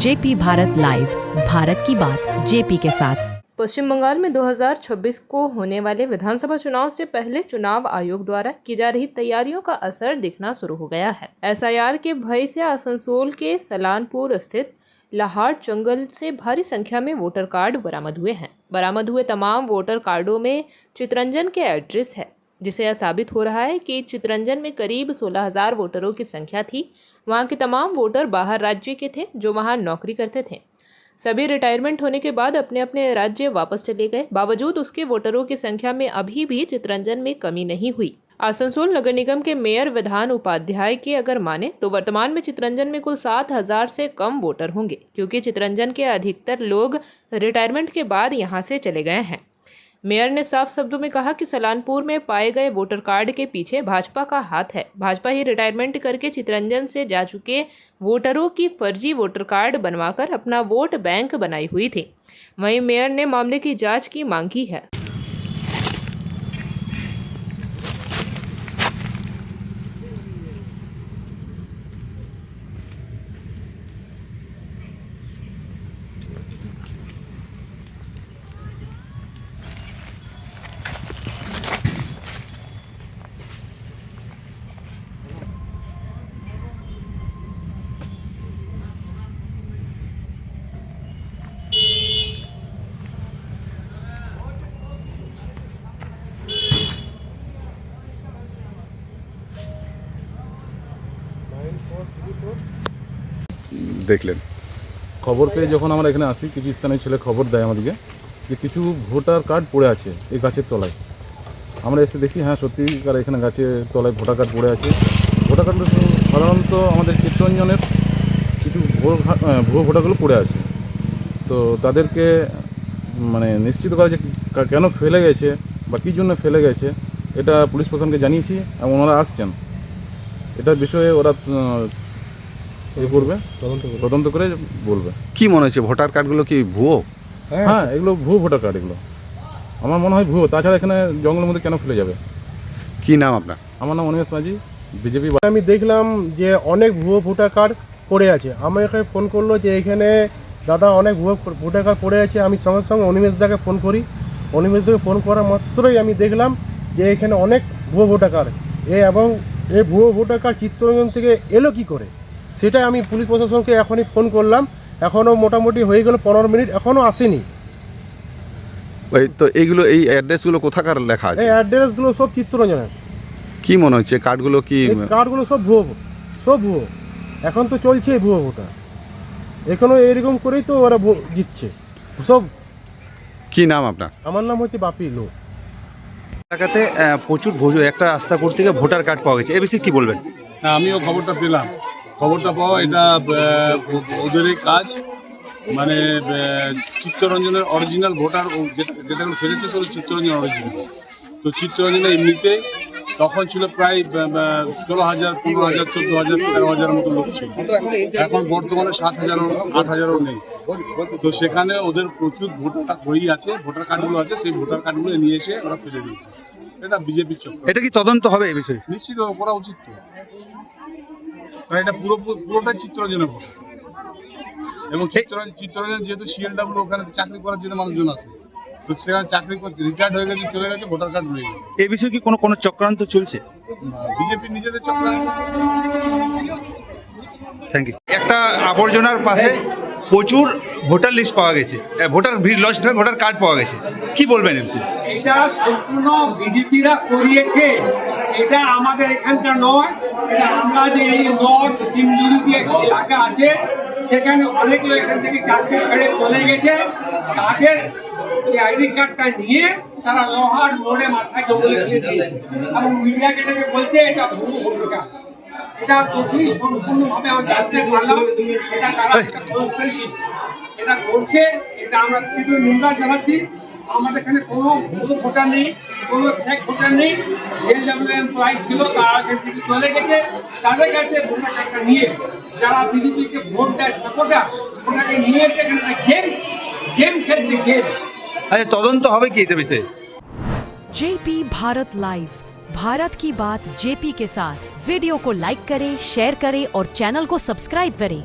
JP Bharat live, Bharat की बात JP के साथ। पश्चिम बंगाल में 2026 को होने वाले विधानसभा चुनाव से पहले चुनाव आयोग द्वारा की जा रही तैयारियों का असर दिखना शुरू हो गया है। एसआईआर के भय से आसनसोल के सलानपुर स्थित लाहाट जंगल से भारी संख्या में वोटर कार्ड बरामद हुए हैं। बरामद हुए तमाम वोटर कार्डों में चितरंजन के एड्रेस है, जिससे यह साबित हो रहा है कि चितरंजन में करीब 16,000 वोटरों की संख्या थी। वहां के तमाम वोटर बाहर राज्य के थे जो वहां नौकरी करते थे। सभी रिटायरमेंट होने के बाद अपने अपने राज्य वापस चले गए। बावजूद उसके वोटरों की संख्या में अभी भी चितरंजन में कमी नहीं हुई। आसनसोल नगर निगम के मेयर विधान उपाध्याय के अगर माने तो वर्तमान में चितरंजन में कुल 7,000 से कम वोटर होंगे, क्योंकि चितरंजन के अधिकतर लोग रिटायरमेंट के बाद यहां से चले गए हैं। मेयर ने साफ शब्दों में कहा कि सलानपुर में पाए गए वोटर कार्ड के पीछे भाजपा का हाथ है। भाजपा ही रिटायरमेंट करके चितरंजन से जा चुके वोटरों की फर्जी वोटर कार्ड बनवाकर अपना वोट बैंक बनाई हुई थी। वहीं मेयर ने मामले की जांच की मांग की है। দেখলেন খবর পেয়ে যখন আমরা এখানে আসি, কিছু স্থানীয় ছেলে খবর দেয় আমাদেরকে যে কিছু ভোটার কার্ড পড়ে আছে এই গাছের তলায়। আমরা এসে দেখি, হ্যাঁ সত্যিকার এখানে গাছের তলায় ভোটার কার্ড পড়ে আছে। ভোটার কার্ডগুলো সাধারণত আমাদের চিত্তরঞ্জনের কিছু ভুয়ো ভোটারগুলো পড়ে আছে। তো তাদেরকে মানে নিশ্চিত করা যে কেন ফেলে গেছে বা কী জন্য ফেলে গেছে, এটা পুলিশ প্রশাসনকে জানিয়েছি এবং ওনারা আসছেন। এটার বিষয়ে ওরা করবে, তদন্ত করে বলবে। কি মনে হচ্ছে ভোটার কার্ডগুলো কি ভুয়ো? হ্যাঁ, এগুলো ভুয়ো ভোটার কার্ড। এগুলো আমার মনে হয় ভুয়ো। তাছাড়া এখানে জঙ্গলের মধ্যে কেন ফেলে যাবে? কি নাম আপনার? আমার নাম অনিমেষ মাঝি, বিজেপি। আমি দেখলাম যে অনেক ভুয়ো ভোটার কার্ড পড়ে আছে। আমাকে ফোন করলো যে এখানে দাদা অনেক ভুয়ো ভোটার কার্ড পড়ে আছে। আমি সঙ্গে সঙ্গে অনিমেষ দাকে ফোন করি। অনিমেষ দাকে ফোন করা মাত্রই আমি দেখলাম যে এখানে অনেক ভুয়ো ভোটার কার্ড এবং এই ভুয়ো ভোটার কার্ড চিত্তরঞ্জন থেকে এলো কী করে, সেটাই আমি পুলিশ প্রশাসনকে এখনই ফোন করলাম। এখনও মোটামুটি হয়ে গেল 15 মিনিট, এখনও আসেনি। ওই তো এইগুলো, এই অ্যাড্রেসগুলো কোথাকার লেখা আছে? এই অ্যাড্রেসগুলো সব চিত্তরঞ্জনের। কি মনে হচ্ছে কার্ডগুলো কি? কার্ডগুলো সব ভুয়ো, সব ভুয়ো। এখন তো চলছে ভুয়ো ভোটার, এখনও এরকম করেই তো ওরা জিতছে সব। কি নাম আপনার? আমার নাম হচ্ছে বাপি লো। এলাকাতে প্রচুর একটা রাস্তা করতে গিয়ে ভোটার কার্ড পাওয়া গেছে, এ বিষয়ে কি বলবেন? আমিও খবরটা পেলাম। খবরটা পাওয়া এটা ওদেরই কাজ। মানে চিত্তরঞ্জনের অরিজিনাল ভোটার যেটা ফেলেছে সেগুলো চিত্তরঞ্জন অরিজিনাল। তো চিত্তরঞ্জনে এমনিতে তখন ছিল প্রায় 16,000, 15,000, 14,000, 13,000 মতো লোক ছিল। এখন বর্তমানে 7,000, 8,000ও নেই। তো সেখানে ওদের প্রচুর ভোটার বই আছে, ভোটার কার্ডগুলো আছে। সেই ভোটার কার্ডগুলো নিয়ে এসে ওরা ফেলে দিয়েছে। এটা বিজেপির চক্র। এটা কি তদন্ত হবে এই বিষয়ে? নিশ্চিত করা উচিত তো। এটা পুরোটাই চিত্তরঞ্জনের ভোট। এবং চিত্তরঞ্জন যেহেতু CLW, ওখানে চাকরি করার জন্য মানুষজন আছে। তো সেখানে চাকরি করছে, রিটায়ার্ড হয়ে গেছে, চলে গেছে, ভোটার কার্ড রয়ে গেছে। এই বিষয়ে কি কোনো চক্রান্ত চলছে? বিজেপি নিজেদের চক্রান্ত। Thank you. একটা আবর্জনার পাশে প্রচুর ভোটার লিস্ট পাওয়া গেছে, ভোটার লিস্ট নয়, ভোটার কার্ড পাওয়া গেছে। কি বলবেন? এটা সম্পূর্ণ বিজেপিরা করিয়েছে। এটা আমাদের এখানকার নয়। এটা আমরা যে এই নর্থ সিমজুরি এলাকা আছে, সেখানে অনেক লোক এখান থেকে চাকরি ছেড়ে চলে গেছে। তাদের এই আইডি কার্ডটা নিয়ে তারা লোহার মোড়ে মাথায় জঙ্গলে ফেলে দিয়েছে এবং মিডিয়াকে এটাকে বলছে এটা ভুয়ো ভোটার কার্ড। এটা তখনই সম্পূর্ণভাবে আমরা জানতে পারলাম এটা তারা কনস্পিরেসি এটা করছে। এটা আমরা তীব্র নিন্দা জানাচ্ছি। আমাদের এখানে কোনো ভুয়ো ভোটার নেই, কোনো ফেক ভোটার নেই। CLW এমপ্লয়ি ছিল, তারা এখান থেকে চলে গেছে। তাদের কাছে ভোটার কার্ডটা নিয়ে যারা বিজেপিকে ভোট দেয় সাপোর্টার, ওটাকে নিয়ে এসে এখানে গেম খেলছে, গেম। আচ্ছা, তদন্ত হবে কি এটা বিষয়ে? जेपी भारत लाइव, भारत की बात जेपी के साथ। वीडियो को लाइक करें, शेयर करें और चैनल को सब्सक्राइब करें।